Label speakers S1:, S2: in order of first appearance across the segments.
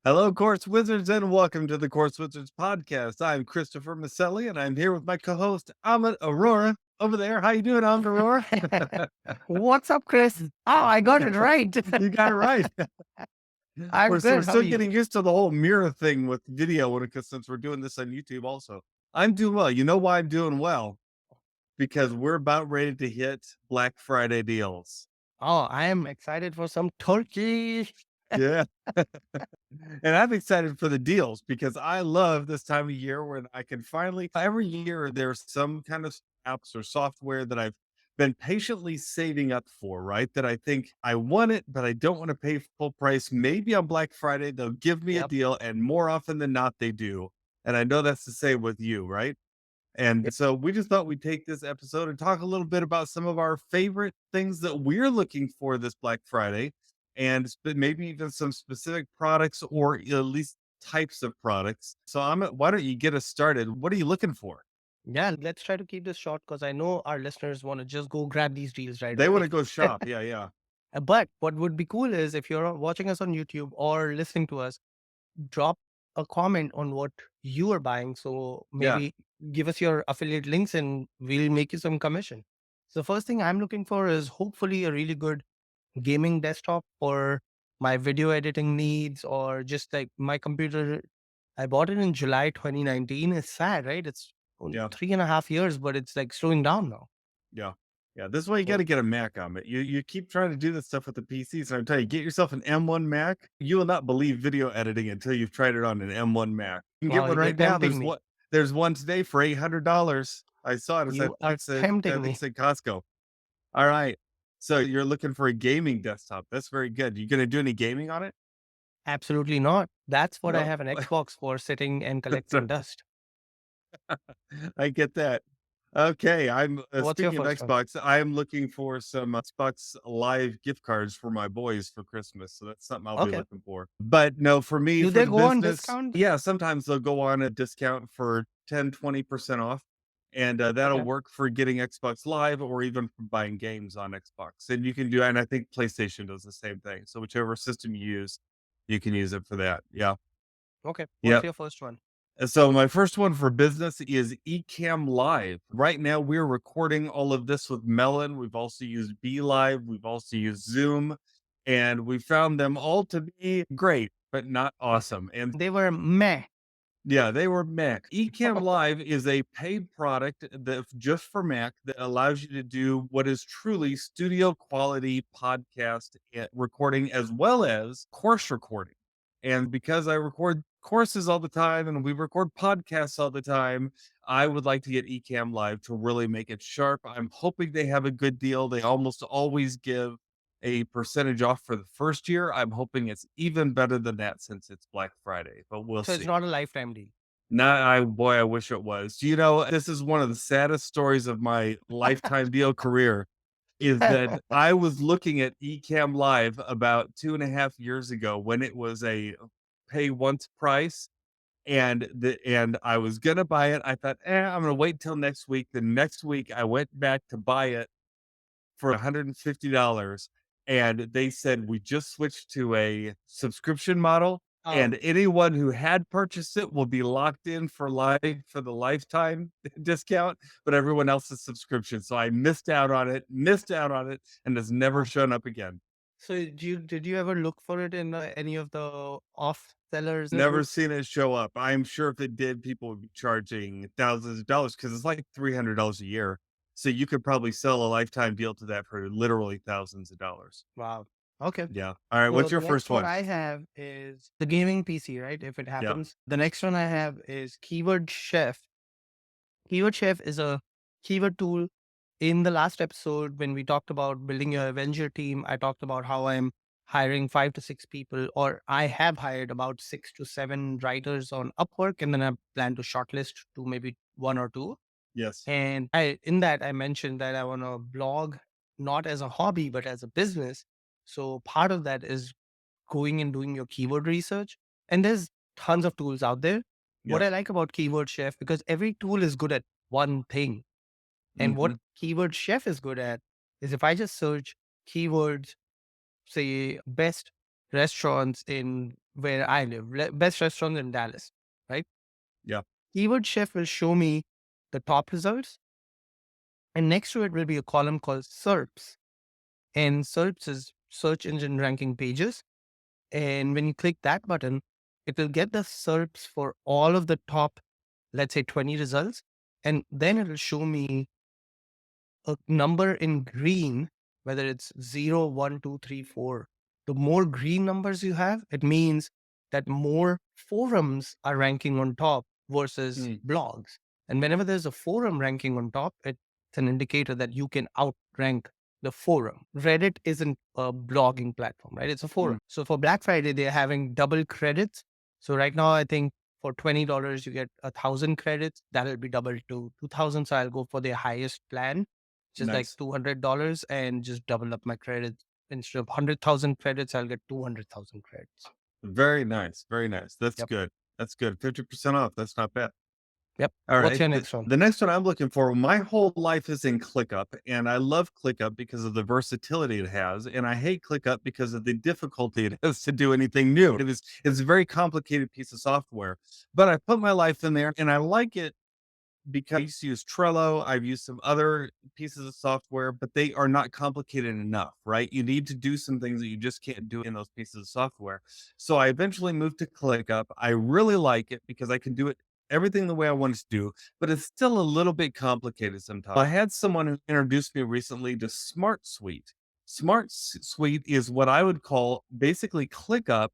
S1: Hello, Course Wizards, and welcome to the Course Wizards podcast. I'm Christopher Maselli, and I'm here with my co-host Amit Aurora over there. How you doing, Amit Aurora?
S2: What's up, Chris? Oh, I got it right.
S1: You got it right.
S2: I'm
S1: We're
S2: good. How are
S1: still
S2: you?
S1: getting used to the whole mirror thing with video since we're doing this on YouTube. Also, I'm doing well. You know why I'm doing well? Because we're about ready to hit Black Friday deals.
S2: Oh, I am excited for some turkey.
S1: Yeah. And I'm excited for the deals because I love this time of year when I can finally, every year, there's some kind of apps or software that I've been patiently saving up for, right? That I think I want it, but I don't want to pay full price. Maybe on Black Friday, they'll give me a
S2: Yep.
S1: deal, and more often than not, they do. And I know that's the same with you, right? And
S2: Yep.
S1: so we just thought we'd take this episode and talk a little bit about some of our favorite things that we're looking for this Black Friday and maybe even some specific products or at least types of products. So why don't you get us started? What are you looking for?
S2: Yeah, let's try to keep this short because I know our listeners want to just go grab these deals right
S1: They want
S2: away.
S1: to go shop. Yeah, yeah.
S2: But what would be cool is if you're watching us on YouTube or listening to us, drop a comment on what you are buying. So
S1: Yeah.
S2: maybe give us your affiliate links and we'll make you some commission. So first thing I'm looking for is hopefully a really good gaming desktop for my video editing needs or just like my computer. I bought it in July 2019. It's sad, right? It's only
S1: Yeah.
S2: 3.5 years, but it's like slowing down now.
S1: Yeah. Yeah. This is why you got
S2: So,
S1: to get a Mac on it. You keep trying to do this stuff with the PCs. And I'm telling you, get yourself an M1 Mac. You will not believe video editing until you've tried it on an M1 Mac. You can get
S2: wow,
S1: one
S2: you're
S1: right now.
S2: tempting me.
S1: There's one today for $800. I saw it.
S2: You
S1: I
S2: are
S1: said I
S2: tempting
S1: think it
S2: me.
S1: said Costco. All right. So you're looking for a gaming desktop. That's very good. You gonna do any gaming on it?
S2: Absolutely not. That's what I
S1: No.
S2: have an Xbox for, sitting and
S1: So
S2: collecting dust.
S1: I get that. Okay, I'm
S2: What's your
S1: speaking of
S2: first one?
S1: Xbox, I am looking for some Xbox Live gift cards for my boys for Christmas. So that's something I'll be
S2: Okay.
S1: looking for. But no, for me,
S2: Do
S1: for
S2: they
S1: the
S2: go on
S1: business,
S2: discount?
S1: yeah, sometimes they'll go on a discount for 10-20% off. And that'll
S2: Okay.
S1: work for getting Xbox Live or even for buying games on Xbox. And you can do, and I think PlayStation does the same thing. So whichever system you use, you can use it for that. Yeah.
S2: Okay. What's
S1: Yep.
S2: your first one?
S1: So my first one for business is Ecamm Live. Right now, we're recording all of this with Melon. We've also used Be Live. We've also used Zoom, and we found them all to be great, but not awesome. And
S2: They were meh.
S1: yeah, they were Mac. Ecamm Live is a paid product that just for Mac that allows you to do what is truly studio quality podcast recording as well as course recording. And because I record courses all the time and we record podcasts all the time, I would like to get Ecamm Live to really make it sharp. I'm hoping they have a good deal. They almost always give a percentage off for the first year. I'm hoping it's even better than that since it's Black Friday, but we'll
S2: So it's
S1: see.
S2: not a lifetime deal.
S1: Nah, I wish it was. You know, this is one of the saddest stories of my lifetime deal career is that I was looking at Ecamm Live about 2.5 years ago when it was a pay once price, and I was gonna buy it. I thought, I'm gonna wait till next week. The next week, I went back to buy it for $150, and they said, "We just switched to a subscription model,
S2: Oh,
S1: and anyone who had purchased it will be locked in for life for the lifetime discount, but everyone else's subscription." So I missed out on it, and has never
S2: wow.
S1: shown up again.
S2: So did you ever look for it in any of the off sellers
S1: Never
S2: groups?
S1: seen it show up. I'm sure if it did, people would be charging thousands of dollars because it's like $300 a year. So you could probably sell a lifetime deal to that for literally thousands of dollars.
S2: Wow. Okay.
S1: Yeah. All right.
S2: So
S1: What's
S2: the
S1: your first
S2: next one
S1: one?
S2: I have is the gaming PC, right? If it
S1: Yeah.
S2: happens. The next one I have is Keyword Chef. Keyword Chef is a keyword tool. In the last episode, when we talked about building your Avenger team, I talked about how I'm hiring 5 to 6 people, or I have hired about 6 to 7 writers on Upwork, and then I plan to shortlist to maybe one or two.
S1: Yes.
S2: And in that, I mentioned that I want to blog not as a hobby, but as a business. So part of that is going and doing your keyword research. And there's tons of tools out there. What
S1: Yep.
S2: I like about Keyword Chef, because every tool is good at one thing. And what
S1: Mhm.
S2: Keyword Chef is good at is if I just search keywords, say best restaurants in where I live, best restaurants in Dallas, right?
S1: Yeah.
S2: Keyword Chef will show me the top results, and next to it will be a column called SERPs. And SERPs is search engine ranking pages. And when you click that button, it will get the SERPs for all of the top, let's say 20 results. And then it will show me a number in green, whether it's 0, 1, 2, 3, 4. The more green numbers you have, it means that more forums are ranking on top versus
S1: Mm,
S2: blogs. And whenever there's a forum ranking on top, it's an indicator that you can outrank the forum. Reddit isn't a blogging platform, right? It's a
S1: mm.
S2: forum. So for Black Friday, they're having double credits. So right now, I think for $20, you get 1,000 credits. That'll be doubled to 2,000. So I'll go for the highest plan, just like
S1: Nice.
S2: $200, and just double up my credits. Instead of 100,000 credits, I'll get 200,000 credits.
S1: Very nice. Very nice. That's
S2: Yep.
S1: good. That's good. 50% off. That's not bad.
S2: Yep.
S1: All
S2: What's
S1: right.
S2: your
S1: The,
S2: next one?
S1: the next one I'm looking for, my whole life is in ClickUp, and I love ClickUp because of the versatility it has, and I hate ClickUp because of the difficulty it has to do anything new. It's a very complicated piece of software, but I put my life in there, and I like it because I used to use Trello. I've used some other pieces of software, but they are not complicated enough, right? You need to do some things that you just can't do in those pieces of software. So I eventually moved to ClickUp. I really like it because I can do it everything the way I want it to do, but it's still a little bit complicated sometimes. I had someone who introduced me recently to Smart Suite. Suite is what I would call basically ClickUp,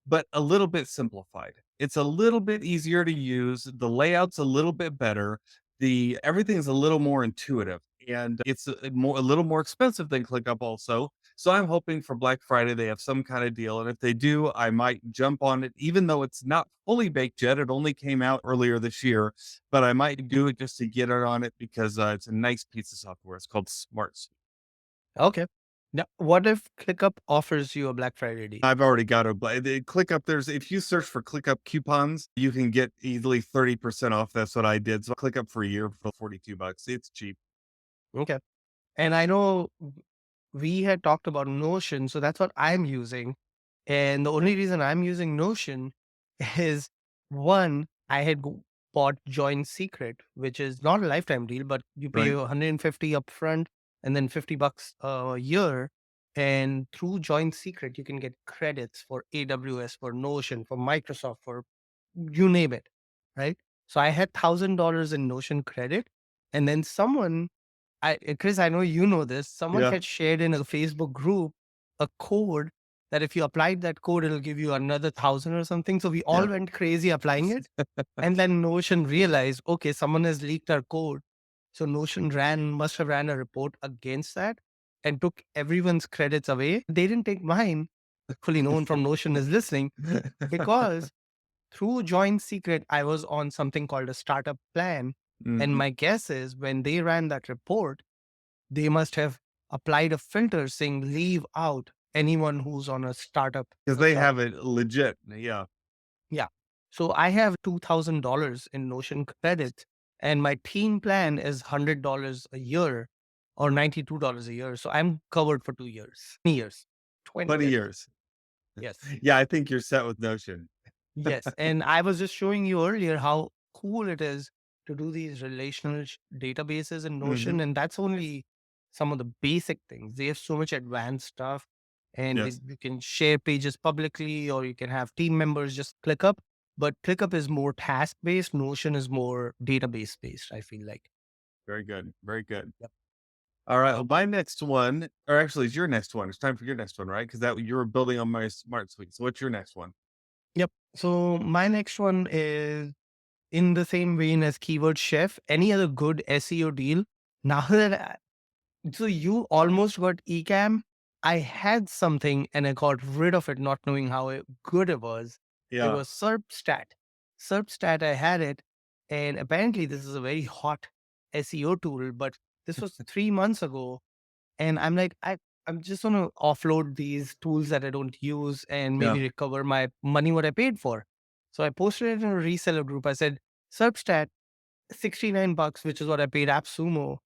S1: but a little bit simplified. It's a little bit easier to use. The layout's a little bit better. The everything's a little more intuitive, and it's a little more expensive than ClickUp also. So I'm hoping for Black Friday they have some kind of deal, and if they do, I might jump on it, even though it's not fully baked yet. It only came out earlier this year, but I might do it just to get it on it because it's a nice piece of software. It's called Smarts.
S2: Okay. Now, what if ClickUp offers you a Black Friday deal?
S1: I've already got a the ClickUp. There's if you search for ClickUp coupons, you can get easily 30% off. That's what I did. So ClickUp for a year for $42. It's cheap.
S2: Okay. And I know we had talked about Notion, so that's what I'm using. And the only reason I'm using Notion is one, I had bought Join Secret, which is not a lifetime deal, but you pay
S1: Right.
S2: 150 upfront and then $50 a year. And through Join Secret, you can get credits for AWS, for Notion, for Microsoft, for you name it. Right. So I had $1,000 in Notion credit. And then someone Chris, I know you know this. Someone
S1: Yeah.
S2: had shared in a Facebook group a code that if you applied that code, it'll give you another 1,000 or something. So we all
S1: Yeah.
S2: went crazy applying it. And then Notion realized, okay, someone has leaked our code. So Notion must have ran a report against that and took everyone's credits away. They didn't take mine. Hopefully, no one from Notion is listening because through Join Secret, I was on something called a startup plan. And
S1: Mhm.
S2: my guess is when they ran that report, they must have applied a filter saying leave out anyone who's on
S1: Because
S2: a
S1: they
S2: startup.
S1: have it legit. Yeah.
S2: Yeah. So I have $2,000 in Notion credits, and my team plan is $100 a year or $92 a year. So I'm covered for 2 years, 20 years, 20
S1: 20
S2: years.
S1: years.
S2: Yes.
S1: Yeah, I think you're set with Notion.
S2: Yes. And I was just showing you earlier how cool it is to do these relational databases in Notion.
S1: Mhm.
S2: And that's only some of the basic things. They have so much advanced stuff. And
S1: Yes.
S2: you can share pages publicly, or you can have team members just click up. But ClickUp is more task based. Notion is more database based, I feel like.
S1: Very good. Very good.
S2: Yep.
S1: All right. Well, my next one, or actually, it's your next one. It's time for your next one, right? Because that you were building on my Smart Suite. So, what's your next one?
S2: Yep. So my next one is in the same vein as Keyword Chef. Any other good SEO deal? Now that So you almost got Ecamm. I had something and I got rid of it, not knowing how good it was. It
S1: Yeah.
S2: was Substat. Substat, I had it. And apparently, this is a very hot SEO tool, but this was 3 months ago. And I'm like, I'm just going to offload these tools that I don't use and
S1: Yeah.
S2: maybe recover my money, what I paid for. So I posted it in a reseller group. I said, Substat, $69, which is what I paid AppSumo.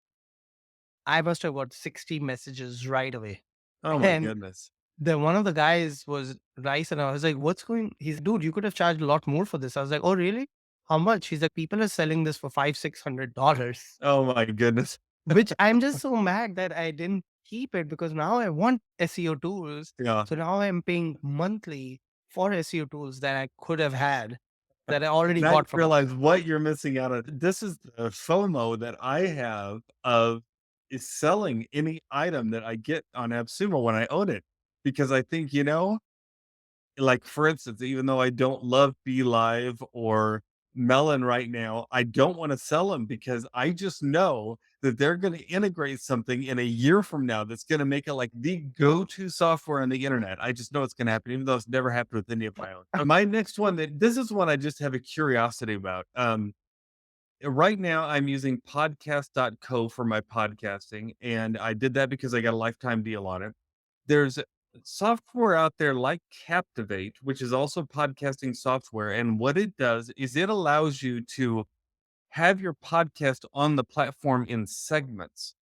S2: I must have got 60 messages right away.
S1: Oh my
S2: And
S1: goodness.
S2: then one of the guys was nice and I was like, what's going, he's, dude, you could have charged a lot more for this. I was like, oh really? How much? He's like, people are selling this for $500-600.
S1: Oh my goodness.
S2: Which I'm just so mad that I didn't keep it because now I want SEO tools.
S1: Yeah.
S2: So now I'm paying monthly for SEO tools that I could have had, that I already
S1: Now you
S2: got from
S1: realize
S2: others.
S1: what you're missing out on. This is the FOMO that I have of is selling any item that I get on AppSumo when I own it. Because I think, like for instance, even though I don't love Be Live or Melon right now, I don't want to sell them because I just know that they're going to integrate something in a year from now that's going to make it like the go-to software on the internet. I just know it's going to happen, even though it's never happened with any of my own. My next one that this is one I just have a curiosity about. Right now I'm using podcast.co for my podcasting, and I did that because I got a lifetime deal on it. There's software out there like Captivate, which is also podcasting software, and what it does is it allows you to have your podcast on the platform in segments.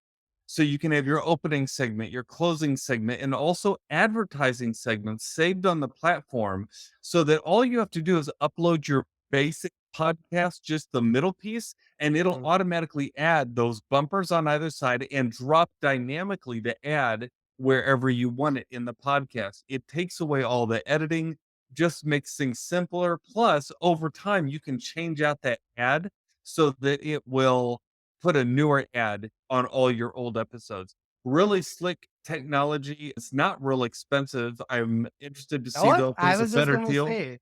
S1: So you can have your opening segment, your closing segment, and also advertising segments saved on the platform so that all you have to do is upload your basic podcast, just the middle piece, and it'll
S2: Mm.
S1: automatically add those bumpers on either side and drop dynamically to add wherever you want it in the podcast. It takes away all the editing, just makes things simpler. Plus, over time, you can change out that ad so that it will put a newer ad on all your old episodes. Really slick technology. It's not real expensive. I'm interested to see
S2: What?
S1: though if
S2: I
S1: there's a
S2: was just
S1: better
S2: gonna
S1: deal.
S2: say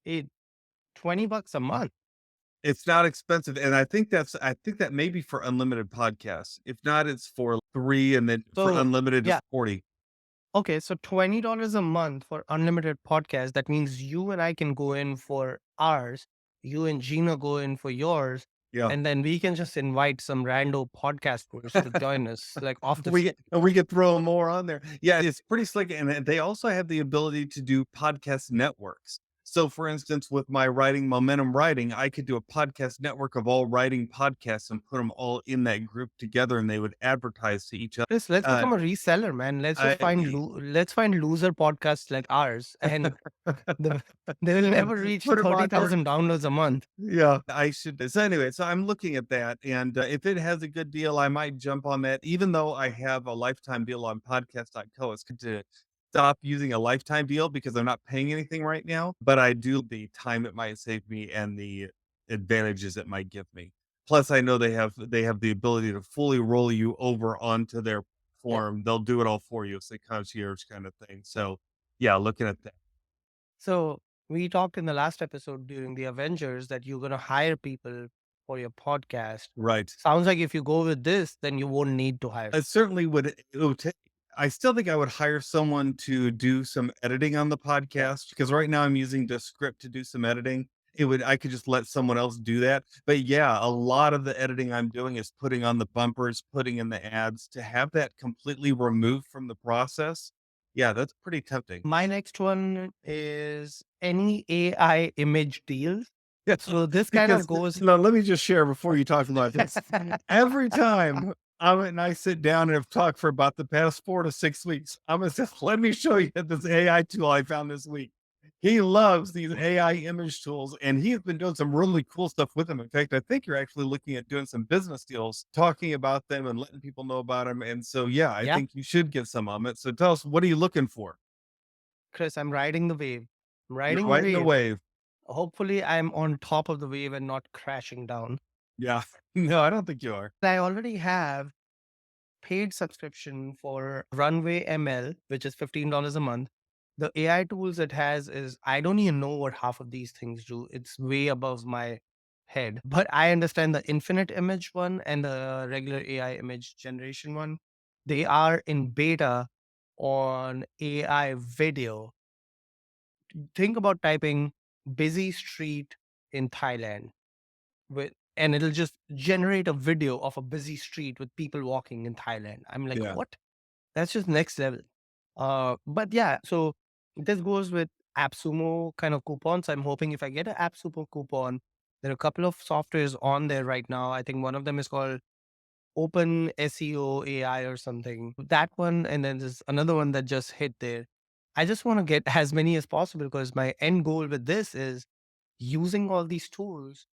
S2: it, $20 a month.
S1: It's not expensive, and I think that may be for unlimited podcasts. If not, it's for 3 and then for
S2: So
S1: unlimited is
S2: yeah.
S1: 40.
S2: Okay, so $20 a month for unlimited podcast. That means you and I can go in for ours, you and Gina go in for yours,
S1: Yeah.
S2: and then we can just invite some rando podcasters to join us, like off the
S1: We get throw more on there. Yeah, it's pretty slick, and they also have the ability to do podcast networks. So, for instance, with my writing momentum writing, I could do a podcast network of all writing podcasts and put them all in that group together, and they would advertise to each other.
S2: let's
S1: Uh,
S2: become a reseller, man. Let's just find
S1: I
S2: let's find loser podcasts like ours, and the, they will
S1: and
S2: never reach
S1: put them on our
S2: 30,000 downloads a month.
S1: yeah, I should. So anyway, so I'm looking at that, and if it has a good deal, I might jump on that. Even though I have a lifetime deal on podcast.co, it's good to stop using a lifetime deal because I'm not paying anything right now. But I do the time it might save me and the advantages it might give me. Plus, I know they have the ability to fully roll you over onto their
S2: Yeah.
S1: form. They'll do it all for you. It's a concierge kind of thing. So yeah, looking at that.
S2: So we talked in the last episode during the Avengers that you're gonna hire people for your podcast.
S1: Right.
S2: Sounds like if you go with this, then you won't need to hire.
S1: I certainly would it would ta I still think I would hire someone to do some editing on the
S2: Yeah.
S1: podcast because right now I'm using the script to do some editing. I could just let someone else do that. But yeah, a lot of the editing I'm doing is putting on the bumpers, putting in the ads. To have that completely removed from the process, yeah, that's pretty tempting.
S2: My next one is any AI image deals.
S1: Yeah,
S2: So this kind of
S1: because
S2: goes.
S1: no, let me just share before you talk about this. Every time Amit and I sit down and have talked for about the past 4 to 6 weeks, Amit says, "Let me show you this AI tool I found this week." He loves these AI image tools, and he's been doing some really cool stuff with them. In fact, I think you're actually looking at doing some business deals, talking about them and letting people know about them. And so, yeah, I
S2: Yeah,
S1: think you should get some, Amit. So tell us, what are you looking for?
S2: Chris, I'm riding the wave. I'm
S1: You're
S2: riding the
S1: riding the
S2: wave.
S1: wave.
S2: Hopefully, I'm on top of the wave and not crashing down.
S1: Yeah. No, I don't think you are.
S2: I already have paid subscription for Runway ML, which is $15 a month. The AI tools it has is I don't even know what half of these things do. It's way above my head. But I understand the infinite image one and the regular AI image generation one. They are in beta on AI video. Think about typing busy street in Thailand with and it'll just generate a video of a busy street with people walking in Thailand. I'm like,
S1: Yeah.
S2: what? That's just next level. But yeah, so this goes with AppSumo kind of coupons. I'm hoping if I get an AppSumo coupon, there are a couple of softwares on there right now. I think one of them is called Open SEO AI or something. That one, and then there's another one that just hit there. I just want to get as many as possible because my end goal with this is using all these tools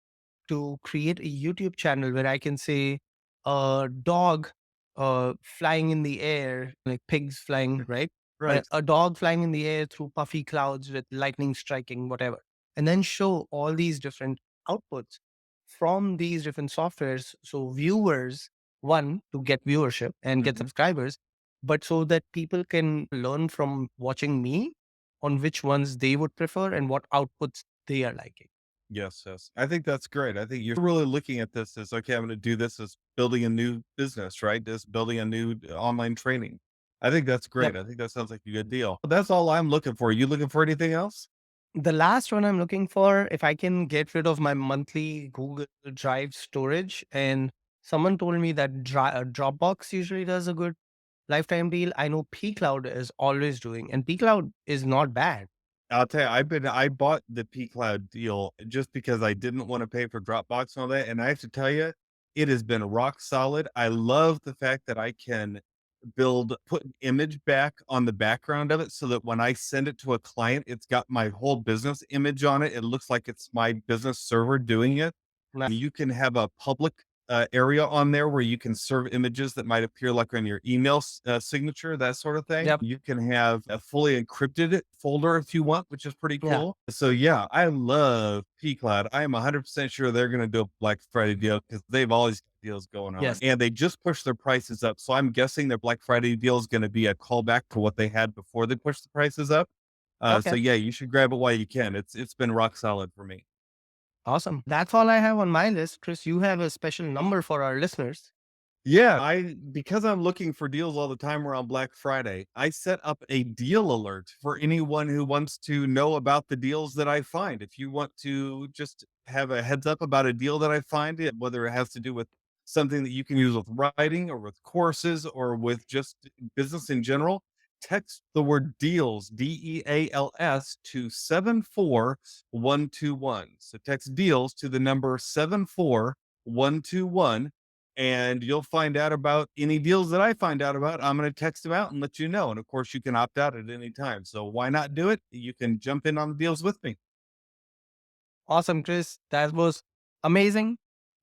S2: to create a YouTube channel where I can say a dog flying in the air, like pigs flying, right?
S1: Right.
S2: A dog flying in the air through puffy clouds with lightning striking, whatever. And then show all these different outputs from these different softwares. So viewers, one, to get viewership and get
S1: Mhm.
S2: subscribers, but so that people can learn from watching me on which ones they would prefer and what outputs they are liking.
S1: Yes, yes. I think that's great. I think you're really looking at this as, okay, I'm going to do this as building a new business, right? Just building a new online training. I think that's
S2: Yep.
S1: great. I think that sounds like a good deal. That's all I'm looking for. You looking for anything else?
S2: The last one I'm looking for, if I can get rid of my monthly Google Drive storage, and someone told me that Dropbox usually does a good lifetime deal. I know pCloud is always doing, and pCloud is not bad.
S1: I'll tell you, I bought the P Cloud deal just because I didn't want to pay for Dropbox and all that. And I have to tell you, it has been rock solid. I love the fact that I can put an image back on the background of it so that when I send it to a client, it's got my whole business image on it. It looks like it's my business server doing it.
S2: Ni-
S1: You can have a public area on there where you can serve images that might appear like on your email signature, that sort of thing.
S2: Yep.
S1: You can have a fully encrypted folder if you want, which is pretty
S2: Yeah.
S1: cool. So yeah, I love pCloud. I am 100% sure they're going to do a Black Friday deal because they've always got deals going on,
S2: Yes.
S1: and they just pushed their prices up. So I'm guessing their Black Friday deal is going to be a callback to what they had before they pushed the prices up. So
S2: Okay.
S1: yeah, you should grab it while you can. It's been rock solid for me.
S2: Awesome. That's all I have on my list. Chris, you have a special number for our listeners.
S1: Yeah, because I'm looking for deals all the time around Black Friday, I set up a deal alert for anyone who wants to know about the deals that I find. If you want to just have a heads up about a deal that I find, whether it has to do with something that you can use with writing or with courses or with just business in general, text the word deals, DEALS, to 74121. So text deals to the number 74121, and you'll find out about any deals that I find out about. I'm going to text them out and let you know. And of course, you can opt out at any time. So why not do it? You can jump in on the deals with me.
S2: Awesome, Chris. That was amazing.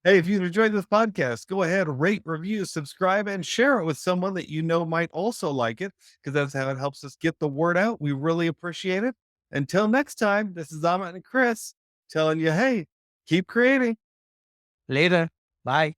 S1: Hey, if you enjoyed this podcast, go ahead, rate, review, subscribe, and share it with someone that you know might also like it, because that's how it helps us get the word out. We really appreciate it. Until next time, this is Amit and Chris telling you, hey, keep creating.
S2: Later. Bye.